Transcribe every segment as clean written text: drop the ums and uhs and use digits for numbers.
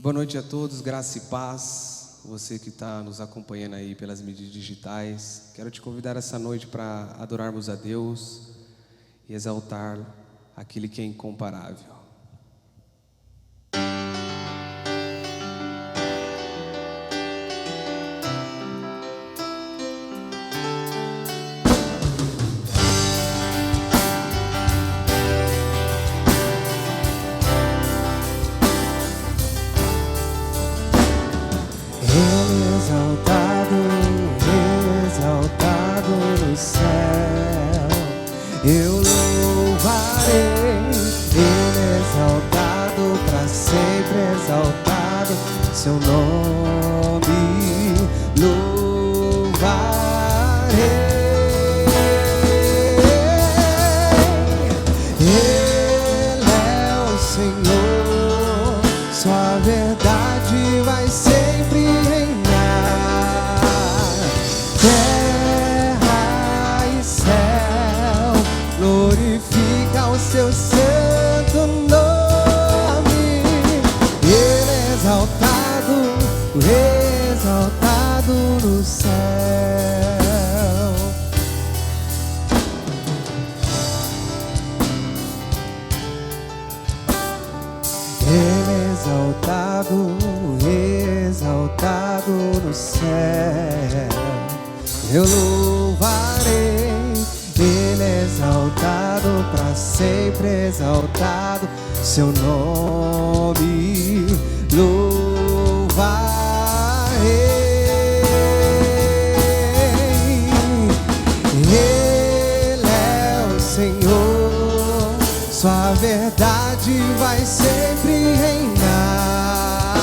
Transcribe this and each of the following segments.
Boa noite a todos, graça e paz. Você que está nos acompanhando aí pelas mídias digitais, quero te convidar essa noite para adorarmos a Deus e exaltar aquele que é incomparável. Exaltado no céu, eu louvarei. Ele exaltado para sempre, exaltado seu nome louvarei. Ele é o Senhor, sua verdade vai sempre reinar. Terra e céu, glorifica o seu santo nome. Ele é exaltado, exaltado no céu. Ele é exaltado, exaltado no céu. Eu louvarei. Ele é exaltado para sempre, exaltado seu nome louvarei. Ele é o Senhor, sua verdade vai sempre reinar.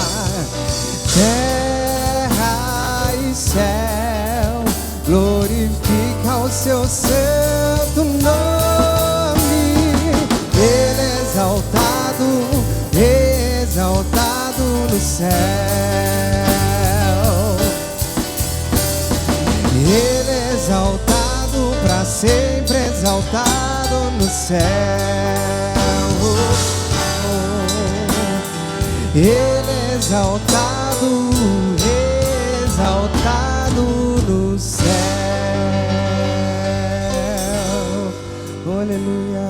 Terra e céu, glorifica o seu santo nome. Ele é exaltado, exaltado no céu. Ele é exaltado para sempre, exaltado no céu. Ele é exaltado, exaltado no céu. Aleluia.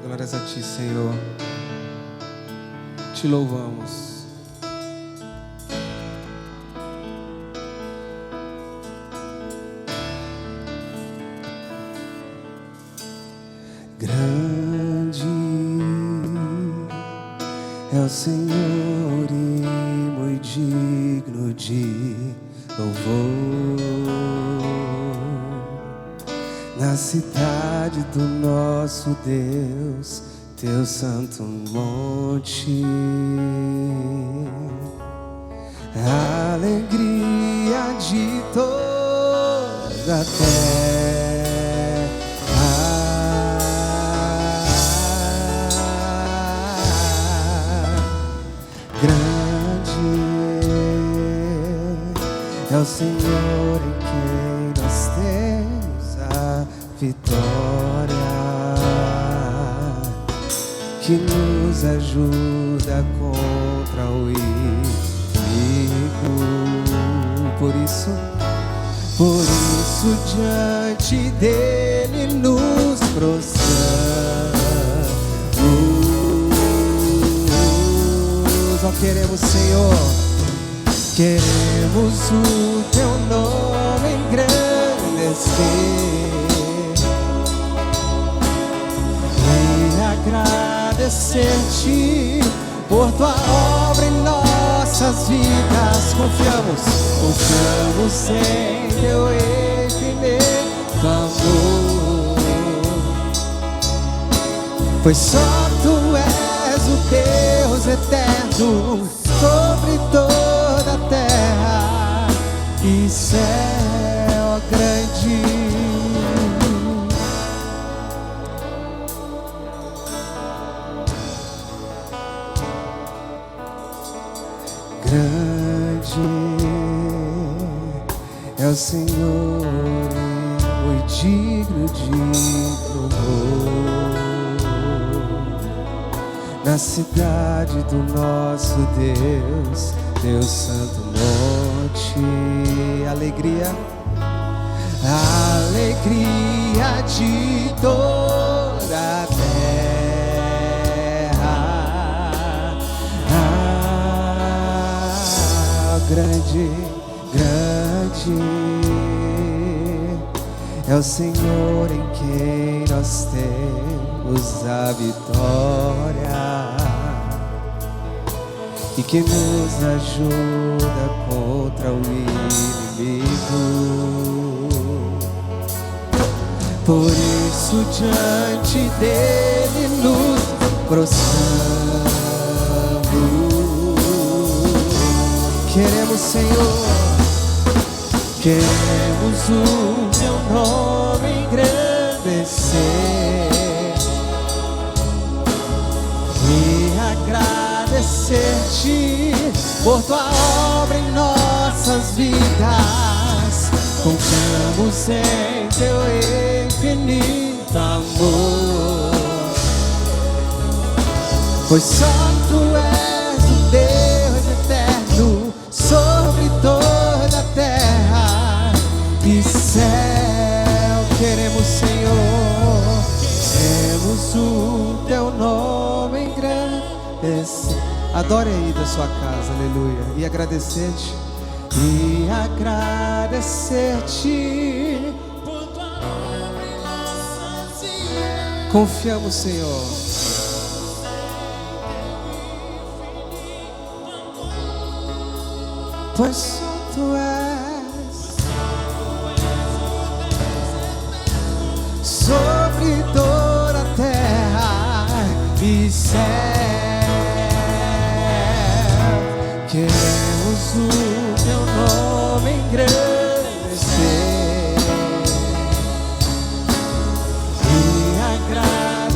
Glórias a Ti, Senhor. Te louvamos. Grande é o Senhor e muito digno de louvor. Na cidade do nosso Deus, teu santo monte, a alegria de toda a terra. Grande é o Senhor em quem nós temos a vitória, que nos ajuda contra o inimigo. Por isso diante dele nos prostramos. Ó, queremos, Senhor, queremos o teu nome engrandecer e agradecer-te por tua obra em nossas vidas. Confiamos em teu infinito amor, pois só tu és o Deus eterno sobre toda a terra e céu grande. Grande é o Senhor e e digno de louvor. Na cidade do nosso Deus, Deus Santo Monte, alegria, alegria de toda a terra. Grande, grande é o Senhor em quem nós temos a vitória e que nos ajuda contra o inimigo. Por isso diante dele nos prostramos. Queremos, Senhor, queremos o teu nome engrandecer e agradecer-te por tua obra em nossas vidas. Confiamos em teu infinito amor, pois só tu és o Deus eterno sobre toda a terra e céu. Queremos, Senhor, queremos o teu nome engrandecer. Adore aí da sua casa, aleluia, e agradecer-te, e agradecer-te por tua obra em nossas vidas. Confiamos, Senhor. Pois só tu és sobre toda a terra e céu. Queremos o teu nome engrandecer e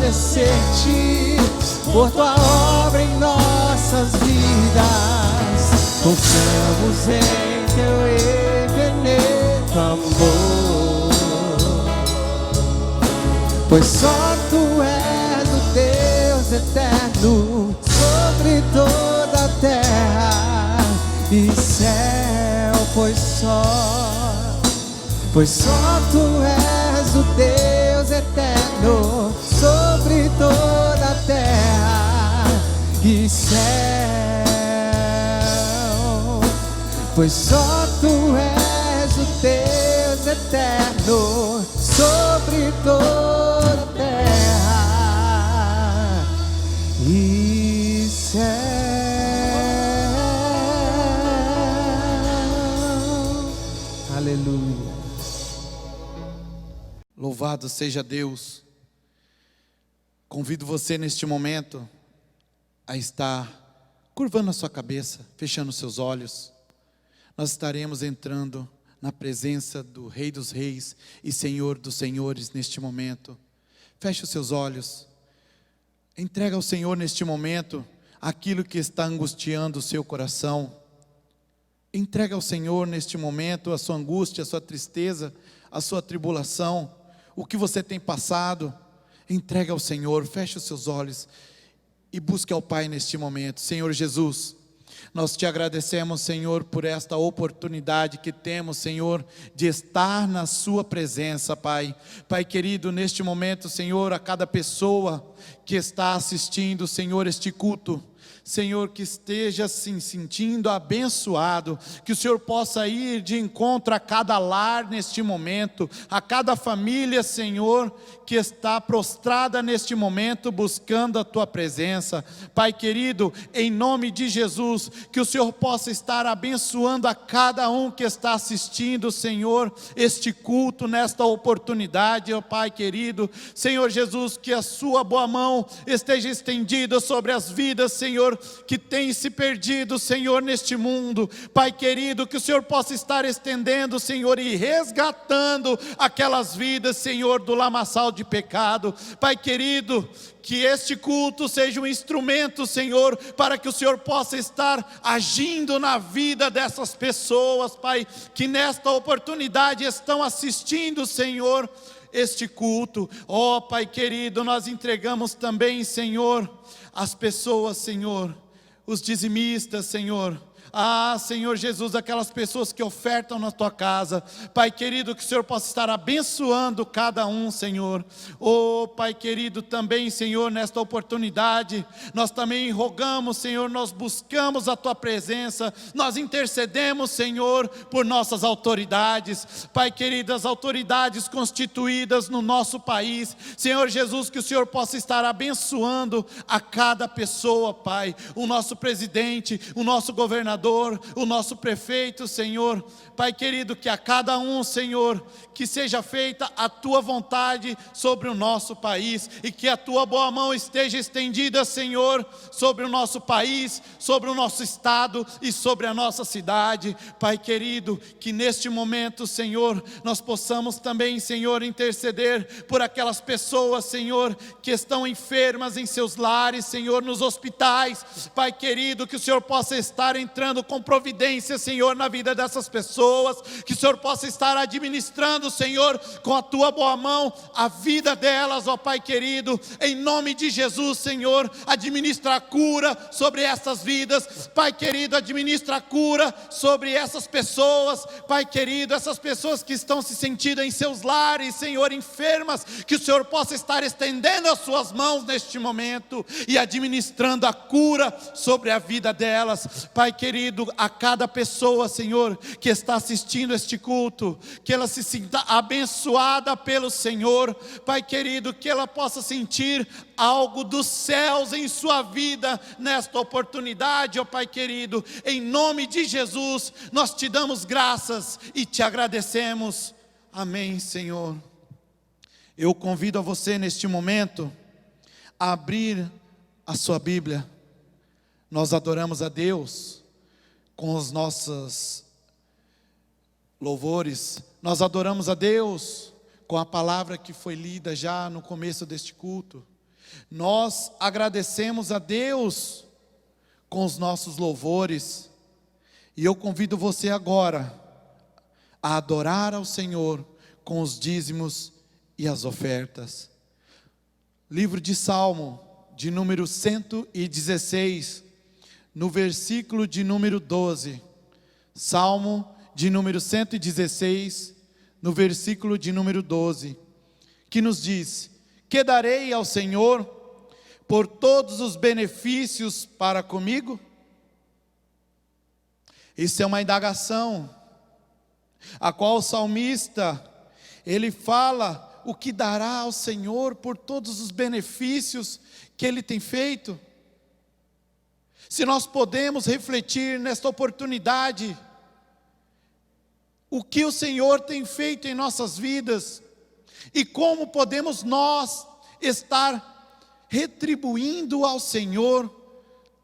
agradecer-te por tua obra em nossas vidas. Confiamos em teu infinito amor, pois só tu és o Deus eterno sobre toda a terra e céu. Pois só tu és o Deus eterno sobre toda a terra e céu. Pois só tu és o Deus eterno sobre toda a terra e céu. Aleluia. Louvado seja Deus. Convido você neste momento a estar curvando a sua cabeça, fechando seus olhos. Nós estaremos entrando na presença do Rei dos Reis e Senhor dos Senhores neste momento. Feche os seus olhos. Entrega ao Senhor neste momento aquilo que está angustiando o seu coração. Entrega ao Senhor neste momento a sua angústia, a sua tristeza, a sua tribulação, o que você tem passado. Entrega ao Senhor, feche os seus olhos e busque ao Pai neste momento. Senhor Jesus, nós te agradecemos, Senhor, por esta oportunidade que temos, Senhor, de estar na sua presença, Pai. Pai querido, neste momento, Senhor, a cada pessoa que está assistindo, Senhor, este culto, Senhor, que esteja se sentindo abençoado, que o Senhor possa ir de encontro a cada lar neste momento, a cada família, Senhor, que está prostrada neste momento buscando a Tua presença. Pai querido, em nome de Jesus, que o Senhor possa estar abençoando a cada um que está assistindo, Senhor, este culto, nesta oportunidade, ó Pai querido. Senhor Jesus, que a Sua boa mão esteja estendida sobre as vidas, Senhor, que tem se perdido, Senhor, neste mundo. Pai querido, que o Senhor possa estar estendendo, Senhor, e resgatando aquelas vidas, Senhor, do lamaçal de pecado. Pai querido, que este culto seja um instrumento, Senhor, para que o Senhor possa estar agindo na vida dessas pessoas, Pai, que nesta oportunidade estão assistindo, Senhor, este culto. Ó Pai querido, nós entregamos também, Senhor, as pessoas, Senhor, os dizimistas, Senhor. Senhor Jesus, aquelas pessoas que ofertam na tua casa, Pai querido, que o Senhor possa estar abençoando cada um, Senhor. Pai querido, também, Senhor, nesta oportunidade, nós também rogamos, Senhor, nós buscamos a tua presença, nós intercedemos, Senhor, por nossas autoridades, Pai querido, as autoridades constituídas no nosso país, Senhor Jesus, que o Senhor possa estar abençoando a cada pessoa, Pai, o nosso presidente, o nosso governador, o nosso prefeito, Senhor. Pai querido, que a cada um, Senhor, que seja feita a tua vontade sobre o nosso país, e que a tua boa mão esteja estendida, Senhor, sobre o nosso país, sobre o nosso estado e sobre a nossa cidade. Pai querido, que neste momento, Senhor, nós possamos também, Senhor, interceder por aquelas pessoas, Senhor, que estão enfermas em seus lares, Senhor, nos hospitais. Pai querido, que o Senhor possa estar entrando com providência, Senhor, na vida dessas pessoas, que o Senhor possa estar administrando, Senhor, com a tua boa mão, a vida delas, ó Pai querido, em nome de Jesus, Senhor. Administra a cura sobre essas vidas, Pai querido, administra a cura sobre essas pessoas, Pai querido, essas pessoas que estão se sentindo em seus lares, Senhor, enfermas, que o Senhor possa estar estendendo as suas mãos neste momento e administrando a cura sobre a vida delas, Pai querido. A cada pessoa, Senhor, que está assistindo este culto, que ela se sinta abençoada pelo Senhor, Pai querido, que ela possa sentir algo dos céus em sua vida nesta oportunidade, ó Pai querido. Em nome de Jesus, nós te damos graças e te agradecemos. Amém, Senhor. Eu convido a você neste momento a abrir a sua Bíblia. Nós adoramos a Deus com os nossos louvores, nós adoramos a Deus com a palavra que foi lida já no começo deste culto, nós agradecemos a Deus com os nossos louvores, e eu convido você agora a adorar ao Senhor com os dízimos e as ofertas. Livro de Salmo, de número 116, no versículo de número 12, Salmo de número 116, no versículo de número 12, que nos diz: que darei ao Senhor por todos os benefícios para comigo? Isso é uma indagação, a qual o salmista, ele fala o que dará ao Senhor por todos os benefícios que Ele tem feito. Se nós podemos refletir nesta oportunidade, o que o Senhor tem feito em nossas vidas, e como podemos nós estar retribuindo ao Senhor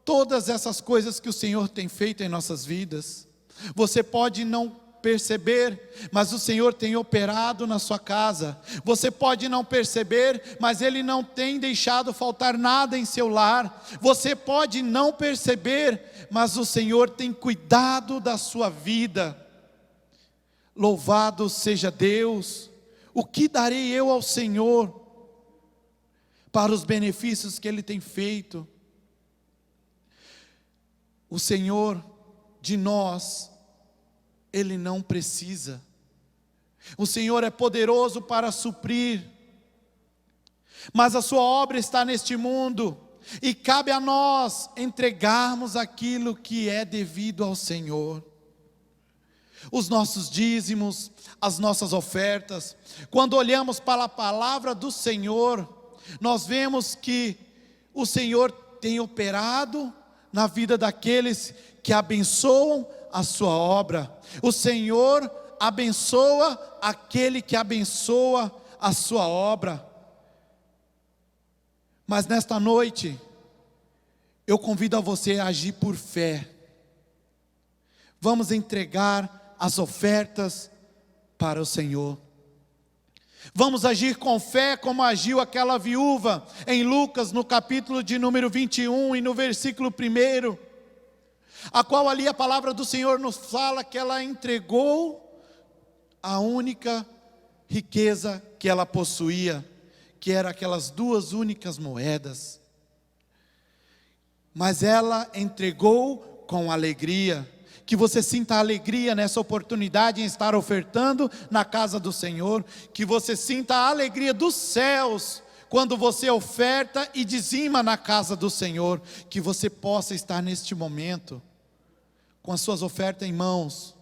todas essas coisas que o Senhor tem feito em nossas vidas. Você pode não perceber, mas o Senhor tem operado na sua casa. Você pode não perceber, mas Ele não tem deixado faltar nada em seu lar. Você pode não perceber, mas o Senhor tem cuidado da sua vida. Louvado seja Deus. O que darei eu ao Senhor para os benefícios que Ele tem feito? O Senhor de nós, Ele não precisa. O Senhor é poderoso para suprir, mas a sua obra está neste mundo, e cabe a nós entregarmos aquilo que é devido ao Senhor. Os nossos dízimos, as nossas ofertas. Quando olhamos para a palavra do Senhor, nós vemos que o Senhor tem operado na vida daqueles que abençoam a sua obra. O Senhor abençoa aquele que abençoa a sua obra. Mas nesta noite, eu convido a você a agir por fé. Vamos entregar as ofertas para o Senhor. Vamos agir com fé como agiu aquela viúva em Lucas, no capítulo de número 21 e no versículo 1, a qual ali a palavra do Senhor nos fala que ela entregou a única riqueza que ela possuía, que era aquelas 2 únicas moedas. Mas ela entregou com alegria. Que você sinta alegria nessa oportunidade em estar ofertando na casa do Senhor. Que você sinta a alegria dos céus quando você oferta e dizima na casa do Senhor. Que você possa estar neste momento com as suas ofertas em mãos,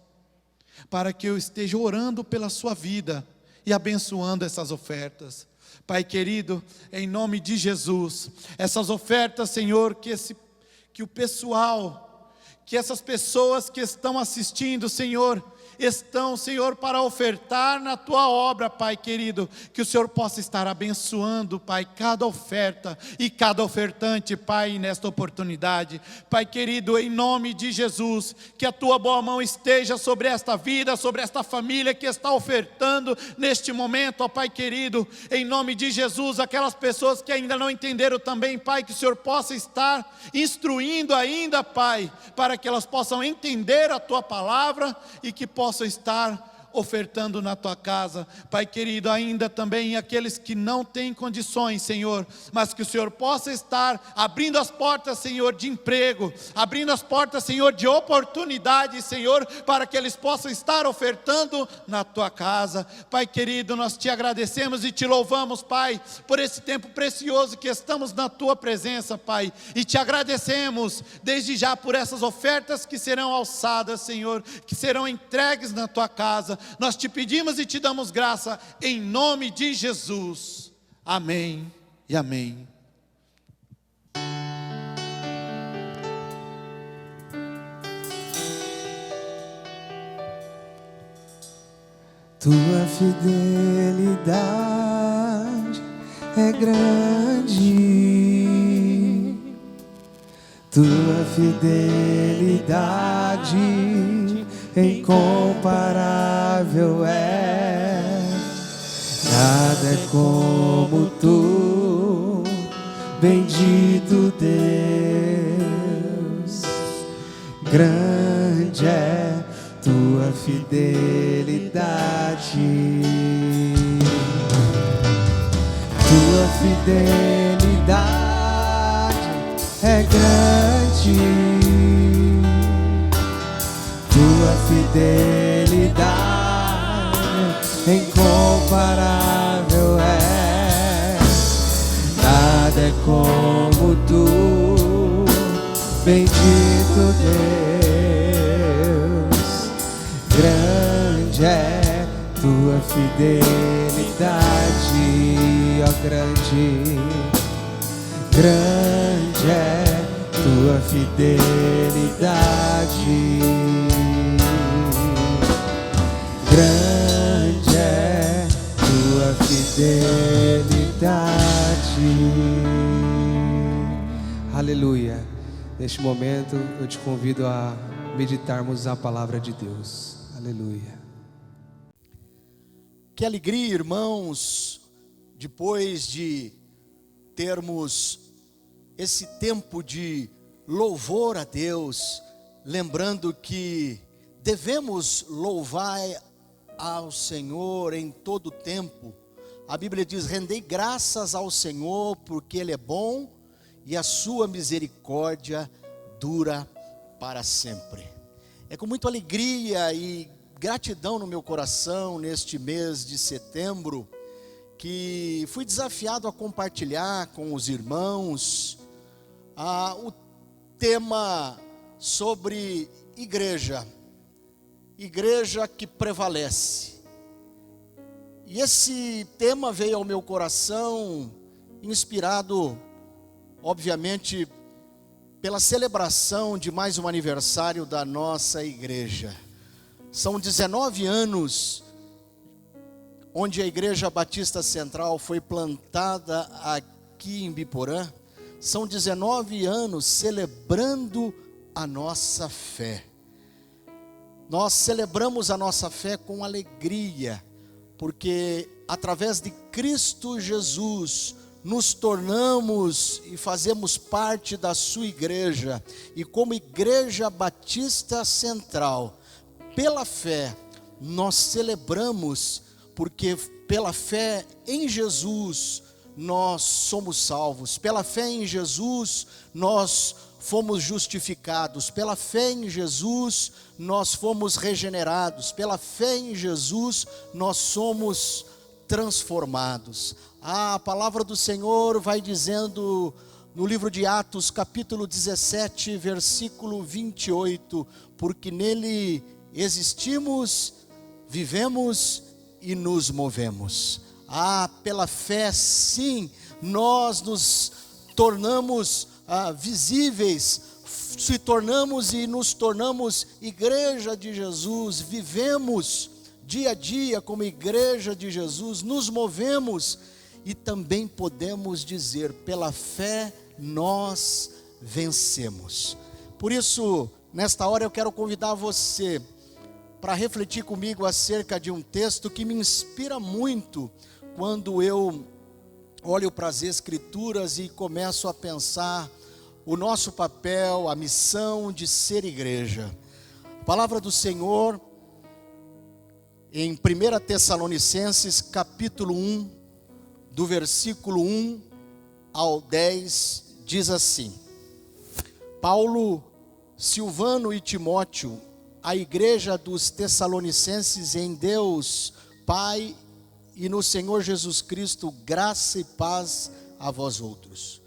para que eu esteja orando pela sua vida e abençoando essas ofertas. Pai querido, em nome de Jesus, essas ofertas, Senhor, que o pessoal, que essas pessoas que estão assistindo, Senhor, estão, Senhor, para ofertar na Tua obra, Pai querido, que o Senhor possa estar abençoando, Pai, cada oferta e cada ofertante, Pai, nesta oportunidade. Pai querido, em nome de Jesus, que a Tua boa mão esteja sobre esta vida, sobre esta família que está ofertando neste momento, ó Pai querido, em nome de Jesus, aquelas pessoas que ainda não entenderam também, Pai, que o Senhor possa estar instruindo ainda, Pai, para que elas possam entender a Tua palavra e que possam estar ofertando na Tua casa. Pai querido, ainda também aqueles que não têm condições, Senhor, mas que o Senhor possa estar abrindo as portas, Senhor, de emprego, abrindo as portas, Senhor, de oportunidade, Senhor, para que eles possam estar ofertando na Tua casa. Pai querido, nós Te agradecemos e Te louvamos, Pai, por esse tempo precioso que estamos na Tua presença, Pai, e Te agradecemos desde já por essas ofertas que serão alçadas, Senhor, que serão entregues na Tua casa. Nós Te pedimos e Te damos graça em nome de Jesus. Amém e amém. Tua fidelidade é grande, Tua fidelidade incomparável é. Nada é como Tu, bendito Deus. Grande é Tua fidelidade. Tua fidelidade é grande, Tua fidelidade incomparável é. Nada é como Tu, bendito Deus. Grande é Tua fidelidade, ó grande, grande é Tua fidelidade. Grande é Tua fidelidade. Aleluia. Neste momento eu te convido a meditarmos a palavra de Deus. Aleluia. Que alegria, irmãos, depois de termos esse tempo de louvor a Deus, lembrando que devemos louvar ao Senhor em todo tempo. A Bíblia diz: rendei graças ao Senhor, porque Ele é bom e a sua misericórdia dura para sempre. É com muita alegria e gratidão no meu coração, neste mês de setembro, que fui desafiado a compartilhar com os irmãos o tema sobre igreja que prevalece. E esse tema veio ao meu coração inspirado, obviamente, pela celebração de mais um aniversário da nossa igreja. São 19 anos onde a Igreja Batista Central foi plantada aqui em Biporã. São 19 anos celebrando a nossa fé. Nós celebramos a nossa fé com alegria, porque através de Cristo Jesus nos tornamos e fazemos parte da sua igreja. E como Igreja Batista Central, pela fé, nós celebramos, porque pela fé em Jesus nós somos salvos, pela fé em Jesus nós fomos justificados, pela fé em Jesus nós fomos regenerados, pela fé em Jesus nós somos transformados. A palavra do Senhor vai dizendo no livro de Atos, capítulo 17, versículo 28, porque nele existimos, vivemos e nos movemos. Pela fé, sim, nós nos tornamos visíveis, se tornamos e nos tornamos igreja de Jesus, vivemos dia a dia como igreja de Jesus, nos movemos e também podemos dizer, pela fé nós vencemos. Por isso, nesta hora eu quero convidar você para refletir comigo acerca de um texto que me inspira muito quando eu olho para as Escrituras e começo a pensar o nosso papel, a missão de ser igreja. A palavra do Senhor em 1 Tessalonicenses capítulo 1, do versículo 1 ao 10, diz assim: Paulo, Silvano e Timóteo, a igreja dos Tessalonicenses em Deus Pai e no Senhor Jesus Cristo, graça e paz a vós outros.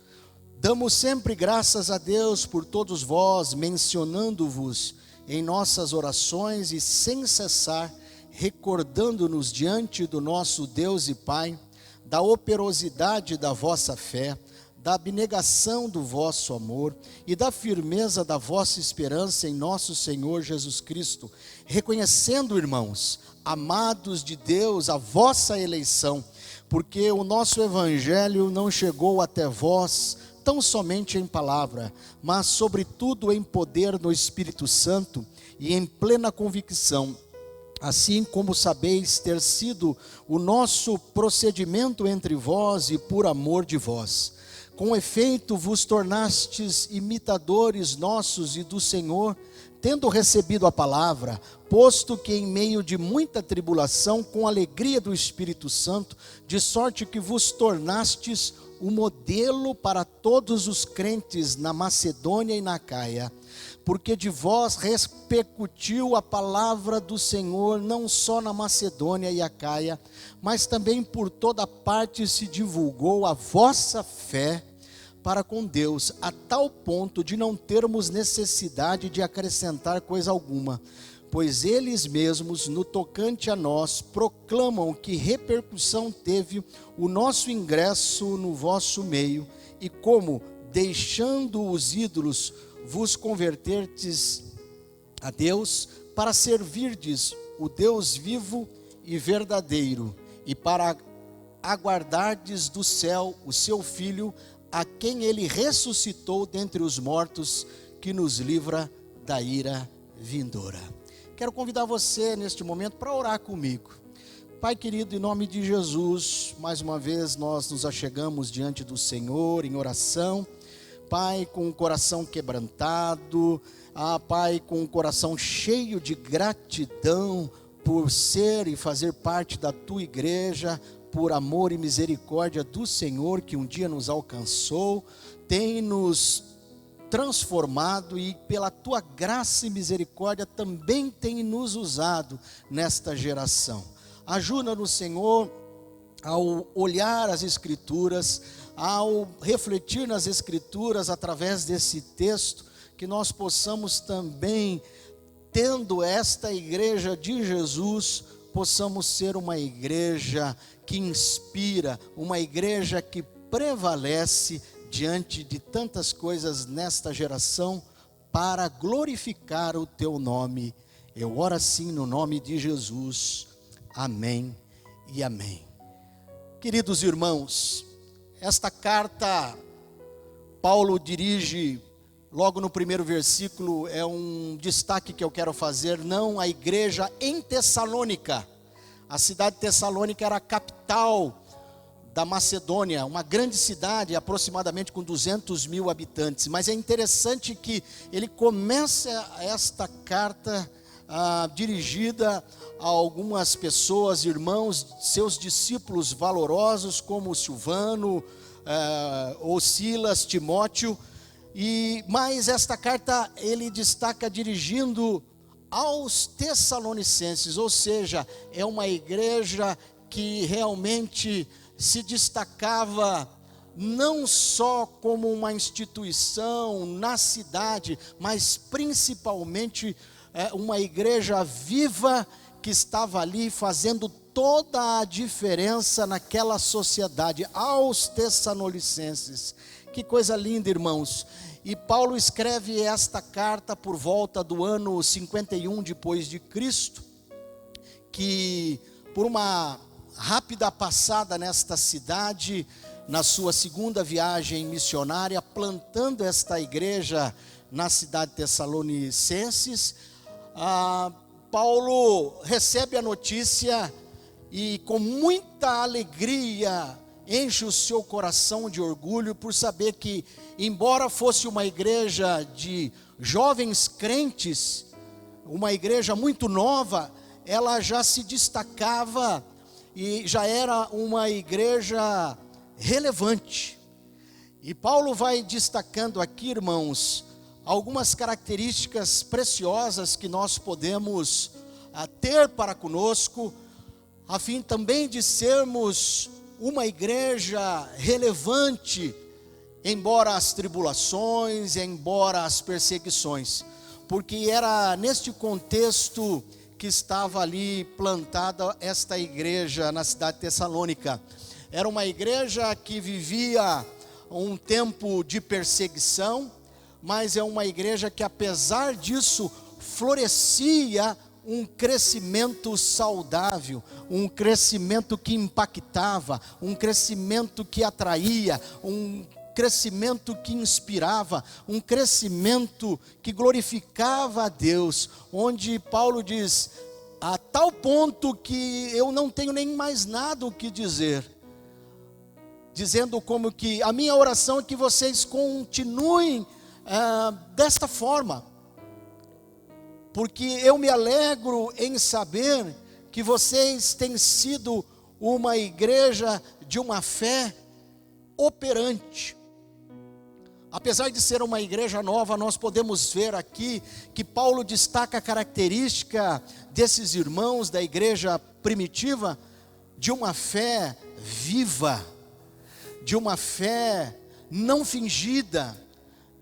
Damos sempre graças a Deus por todos vós, mencionando-vos em nossas orações e sem cessar, recordando-nos diante do nosso Deus e Pai, da operosidade da vossa fé, da abnegação do vosso amor e da firmeza da vossa esperança em nosso Senhor Jesus Cristo, reconhecendo, irmãos, amados de Deus, a vossa eleição, porque o nosso evangelho não chegou até vós tão somente em palavra, mas sobretudo em poder no Espírito Santo e em plena convicção, assim como sabeis ter sido o nosso procedimento entre vós e por amor de vós. Com efeito vos tornastes imitadores nossos e do Senhor, tendo recebido a palavra, posto que em meio de muita tribulação, com alegria do Espírito Santo, de sorte que vos tornastes o modelo para todos os crentes na Macedônia e na Acaia, porque de vós repercutiu a palavra do Senhor, não só na Macedônia e Acaia, mas também por toda parte se divulgou a vossa fé para com Deus, a tal ponto de não termos necessidade de acrescentar coisa alguma, pois eles mesmos, no tocante a nós, proclamam que repercussão teve o nosso ingresso no vosso meio, e como, deixando os ídolos, vos convertertes a Deus, para servirdes o Deus vivo e verdadeiro, e para aguardardes do céu o seu Filho, a quem ele ressuscitou dentre os mortos, que nos livra da ira vindoura. Quero convidar você neste momento para orar comigo. Pai querido, em nome de Jesus, mais uma vez nós nos achegamos diante do Senhor em oração. Pai, com o coração quebrantado, Pai, com o coração cheio de gratidão por ser e fazer parte da tua igreja, por amor e misericórdia do Senhor que um dia nos alcançou, tem nos transformado e pela tua graça e misericórdia também tem nos usado nesta geração. Ajuda-nos, Senhor, ao olhar as Escrituras, ao refletir nas Escrituras através desse texto, que nós possamos também, tendo esta igreja de Jesus, possamos ser uma igreja que inspira, uma igreja que prevalece diante de tantas coisas nesta geração, para glorificar o teu nome. Eu oro assim no nome de Jesus. Amém e amém. Queridos irmãos, esta carta Paulo dirige, logo no primeiro versículo, é um destaque que eu quero fazer, não a igreja em Tessalônica. A cidade de Tessalônica era a capital da Macedônia, uma grande cidade, aproximadamente com 200 mil habitantes. Mas é interessante que ele começa esta carta dirigida a algumas pessoas, irmãos, seus discípulos valorosos, como Silvano, ou Silas, Timóteo. Mas esta carta ele destaca dirigindo aos Tessalonicenses, ou seja, é uma igreja que realmente se destacava não só como uma instituição na cidade, mas principalmente uma igreja viva que estava ali fazendo toda a diferença naquela sociedade, aos Tessalonicenses. Que coisa linda, irmãos. E Paulo escreve esta carta por volta do ano 51 depois de Cristo, que por uma rápida passada nesta cidade, na sua segunda viagem missionária, plantando esta igreja na cidade de Tessalonicenses, Paulo recebe a notícia e com muita alegria enche o seu coração de orgulho por saber que, embora fosse uma igreja de jovens crentes, uma igreja muito nova, ela já se destacava e já era uma igreja relevante. E Paulo vai destacando aqui, irmãos, algumas características preciosas que nós podemos ter para conosco, a fim também de sermos uma igreja relevante, embora as tribulações, embora as perseguições, porque era neste contexto que estava ali plantada esta igreja na cidade de Tessalônica. Era uma igreja que vivia um tempo de perseguição, mas é uma igreja que, apesar disso, florescia um crescimento saudável, um crescimento que impactava, um crescimento que atraía, um crescimento que inspirava, um crescimento que glorificava a Deus, onde Paulo diz, a tal ponto que eu não tenho nem mais nada o que dizer, dizendo como que a minha oração é que vocês continuem desta forma, porque eu me alegro em saber que vocês têm sido uma igreja de uma fé operante. Apesar de ser uma igreja nova, nós podemos ver aqui que Paulo destaca a característica desses irmãos da igreja primitiva, de uma fé viva, de uma fé não fingida,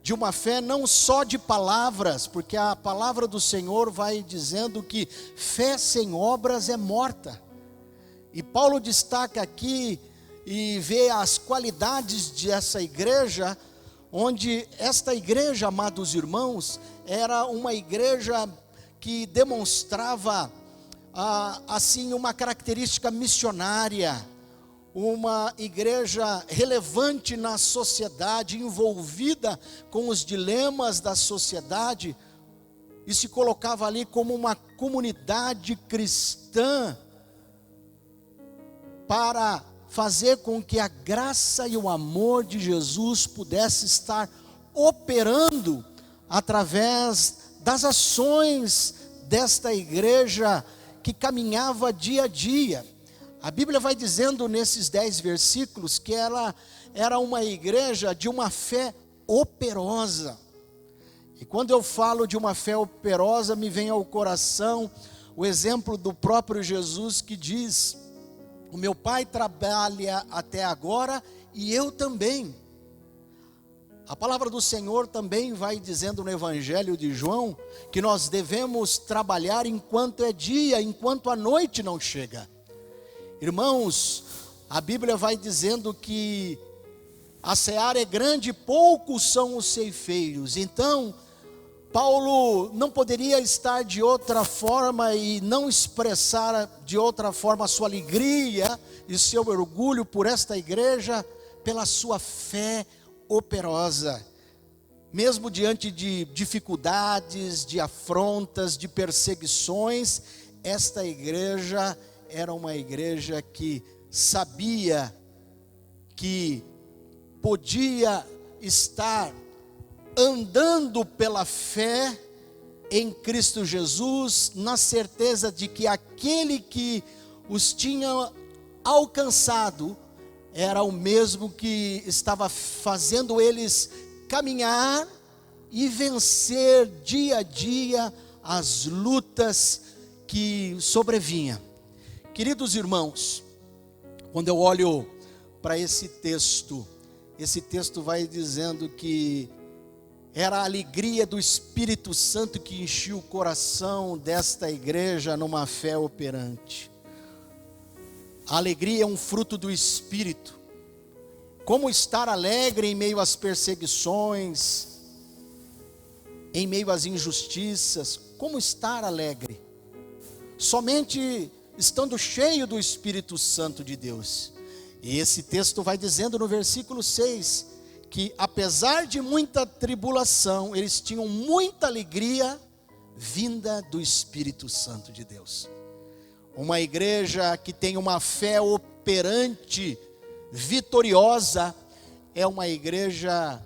de uma fé não só de palavras, porque a palavra do Senhor vai dizendo que fé sem obras é morta. E Paulo destaca aqui e vê as qualidades dessa igreja, onde esta igreja, amados irmãos, era uma igreja que demonstrava assim uma característica missionária, uma igreja relevante na sociedade, envolvida com os dilemas da sociedade, e se colocava ali como uma comunidade cristã para fazer com que a graça e o amor de Jesus pudesse estar operando através das ações desta igreja que caminhava dia a dia. A Bíblia vai dizendo nesses 10 versículos que ela era uma igreja de uma fé operosa. E quando eu falo de uma fé operosa, me vem ao coração o exemplo do próprio Jesus que diz: o meu Pai trabalha até agora e eu também. A palavra do Senhor também vai dizendo no Evangelho de João que nós devemos trabalhar enquanto é dia, enquanto a noite não chega. Irmãos, a Bíblia vai dizendo que a seara é grande e poucos são os ceifeiros. Então, Paulo não poderia estar de outra forma e não expressar de outra forma a sua alegria e seu orgulho por esta igreja, pela sua fé operosa, mesmo diante de dificuldades, de afrontas, de perseguições. Esta igreja era uma igreja que sabia que podia estar andando pela fé em Cristo Jesus, na certeza de que aquele que os tinha alcançado era o mesmo que estava fazendo eles caminhar e vencer dia a dia as lutas que sobrevinham. Queridos irmãos, quando eu olho para esse texto vai dizendo que era a alegria do Espírito Santo que enchia o coração desta igreja numa fé operante. A alegria é um fruto do Espírito. Como estar alegre em meio às perseguições, em meio às injustiças? Como estar alegre? Somente estando cheio do Espírito Santo de Deus. E esse texto vai dizendo no versículo 6, que apesar de muita tribulação, eles tinham muita alegria vinda do Espírito Santo de Deus. Uma igreja que tem uma fé operante, vitoriosa, é uma igreja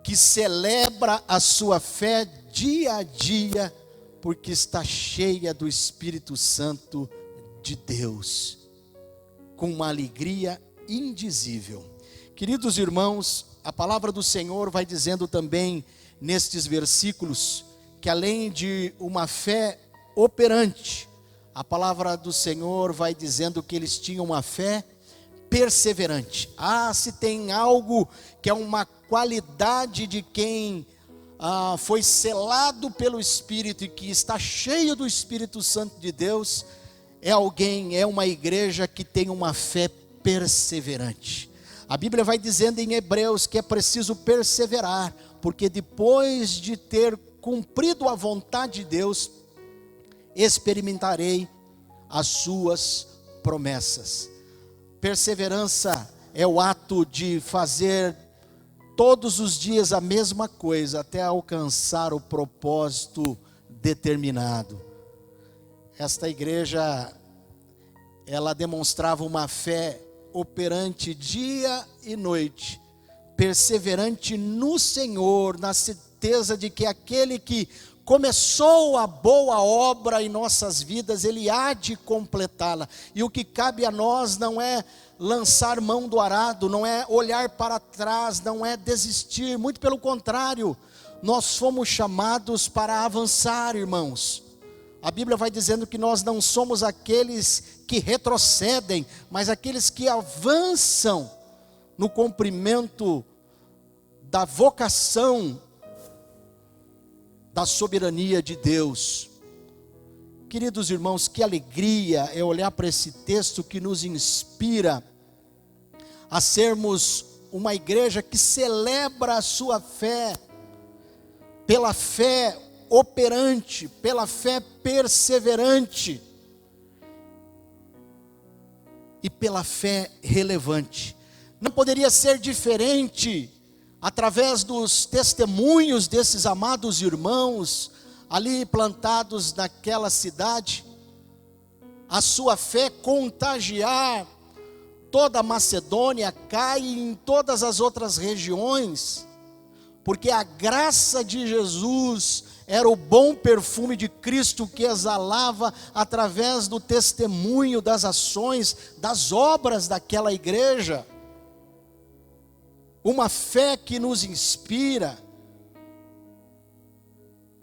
que celebra a sua fé dia a dia, porque está cheia do Espírito Santo de Deus, com uma alegria indizível. Queridos irmãos, a palavra do Senhor vai dizendo também nestes versículos que além de uma fé operante, a palavra do Senhor vai dizendo que eles tinham uma fé perseverante. Se tem algo que é uma qualidade de quem foi selado pelo Espírito e que está cheio do Espírito Santo de Deus, é uma igreja que tem uma fé perseverante. A Bíblia vai dizendo em Hebreus que é preciso perseverar, porque depois de ter cumprido a vontade de Deus, experimentarei as suas promessas. Perseverança é o ato de fazer todos os dias a mesma coisa, até alcançar o propósito determinado. Esta igreja, ela demonstrava uma fé operante dia e noite, perseverante no Senhor, na certeza de que aquele que começou a boa obra em nossas vidas, Ele há de completá-la. E o que cabe a nós não é lançar mão do arado, não é olhar para trás, não é desistir, muito pelo contrário, nós fomos chamados para avançar, irmãos. A Bíblia vai dizendo que nós não somos aqueles que retrocedem, mas aqueles que avançam no cumprimento da vocação, da soberania de Deus. Queridos irmãos, que alegria é olhar para esse texto que nos inspira a sermos uma igreja que celebra a sua fé, pela fé operante, pela fé perseverante e pela fé relevante. Não poderia ser diferente através dos testemunhos desses amados irmãos ali plantados naquela cidade, a sua fé contagiar toda a Macedônia, cai em todas as outras regiões, porque a graça de Jesus era o bom perfume de Cristo que exalava através do testemunho, das ações, das obras daquela igreja. Uma fé que nos inspira,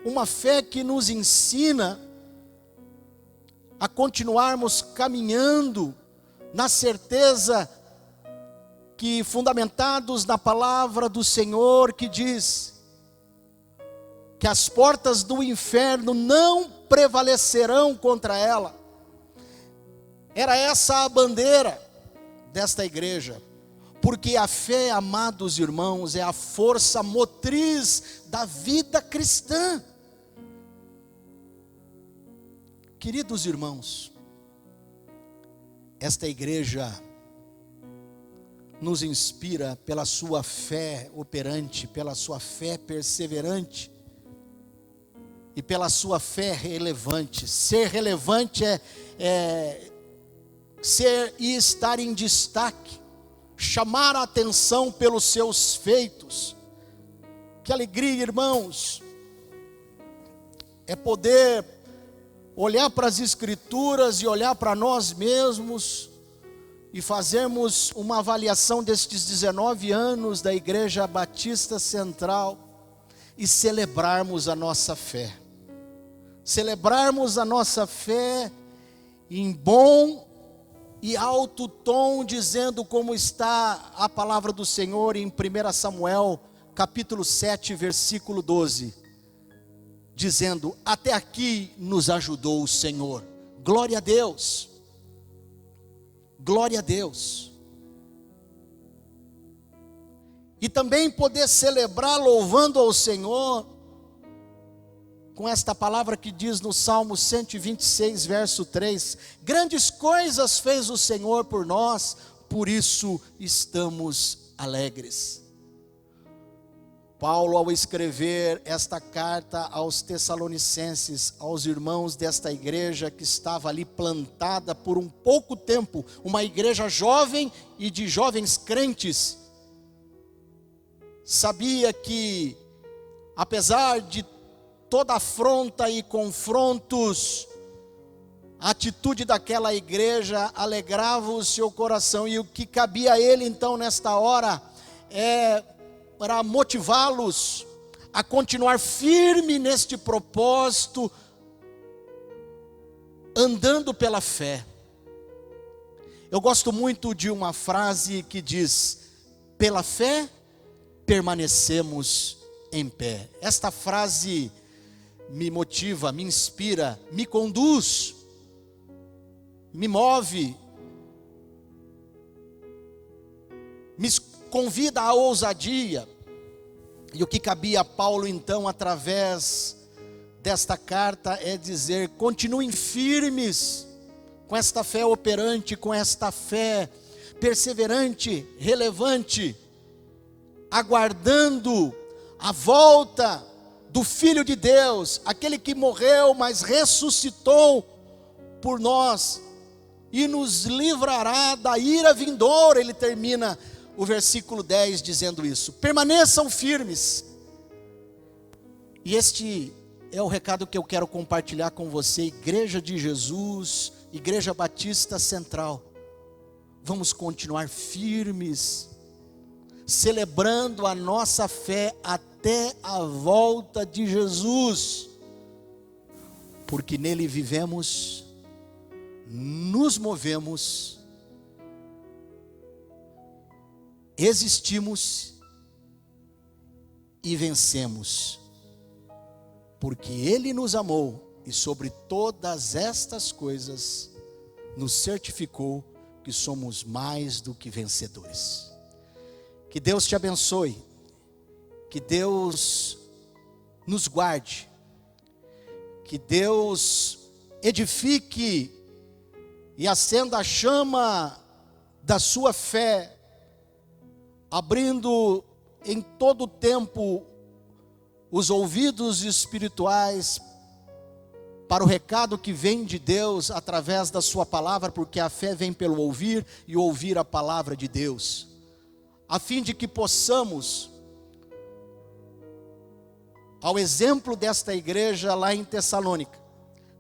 uma fé que nos ensina a continuarmos caminhando na certeza que, fundamentados na palavra do Senhor, que diz que as portas do inferno não prevalecerão contra ela. Era essa a bandeira desta igreja, porque a fé, amados irmãos, é a força motriz da vida cristã. Queridos irmãos, esta igreja nos inspira pela sua fé operante, pela sua fé perseverante e pela sua fé relevante. Ser relevante é ser e estar em destaque, chamar a atenção pelos seus feitos. Que alegria, irmãos, é poder olhar para as Escrituras e olhar para nós mesmos e fazermos uma avaliação destes 19 anos da Igreja Batista Central e celebrarmos a nossa fé. Celebrarmos a nossa fé em bom e alto tom, dizendo como está a palavra do Senhor em 1 Samuel, capítulo 7, versículo 12. Dizendo: até aqui nos ajudou o Senhor. Glória a Deus. Glória a Deus. E também poder celebrar louvando ao Senhor com esta palavra que diz no Salmo 126, verso 3: grandes coisas fez o Senhor por nós, por isso estamos alegres. Paulo, ao escrever esta carta aos Tessalonicenses, aos irmãos desta igreja que estava ali plantada por um pouco tempo, uma igreja jovem e de jovens crentes, sabia que, apesar de toda afronta e confrontos, a atitude daquela igreja alegrava o seu coração, e o que cabia a ele então nesta hora para motivá-los a continuar firme neste propósito, andando pela fé. Eu gosto muito de uma frase que diz: pela fé permanecemos em pé. Esta frase me motiva, me inspira, me conduz, me move, me convida à ousadia. E o que cabia a Paulo então, através desta carta, é dizer: continuem firmes com esta fé operante, com esta fé perseverante, relevante, aguardando a volta do Filho de Deus, aquele que morreu, mas ressuscitou por nós e nos livrará da ira vindoura. Ele termina o versículo 10 dizendo isso: permaneçam firmes. E este é o recado que eu quero compartilhar com você, Igreja de Jesus, Igreja Batista Central. Vamos continuar firmes, celebrando a nossa fé até a volta de Jesus, porque nele vivemos, nos movemos, existimos e vencemos, porque Ele nos amou e sobre todas estas coisas nos certificou que somos mais do que vencedores. Que Deus te abençoe, que Deus nos guarde, que Deus edifique e acenda a chama da sua fé, abrindo em todo o tempo os ouvidos espirituais para o recado que vem de Deus através da sua palavra, porque a fé vem pelo ouvir e ouvir a palavra de Deus, a fim de que possamos, ao exemplo desta igreja lá em Tessalônica,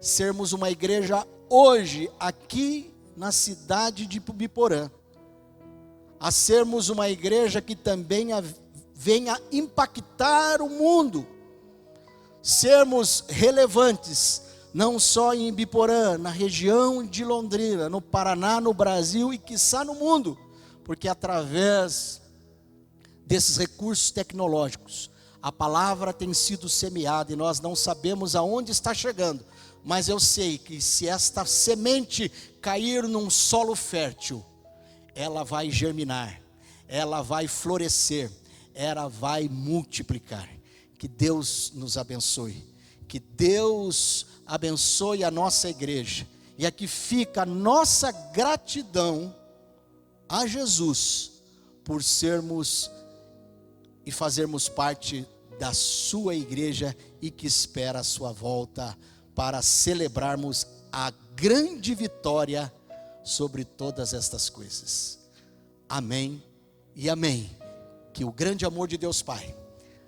sermos uma igreja hoje aqui na cidade de Biporã, a sermos uma igreja que também venha impactar o mundo, sermos relevantes, não só em Biporã, na região de Londrina, no Paraná, no Brasil e quiçá no mundo, porque através desses recursos tecnológicos, a palavra tem sido semeada e nós não sabemos aonde está chegando, mas eu sei que se esta semente cair num solo fértil, ela vai germinar, ela vai florescer, ela vai multiplicar. Que Deus nos abençoe, que Deus abençoe a nossa igreja, e aqui fica a nossa gratidão a Jesus, por sermos e fazermos parte da sua igreja e que espera a sua volta para celebrarmos a grande vitória sobre todas estas coisas. Amém e amém. Que o grande amor de Deus Pai,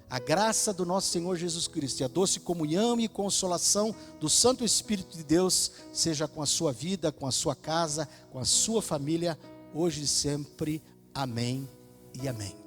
a graça do nosso Senhor Jesus Cristo e a doce comunhão e consolação do Santo Espírito de Deus seja com a sua vida, com a sua casa, com a sua família, hoje e sempre. Amém e amém.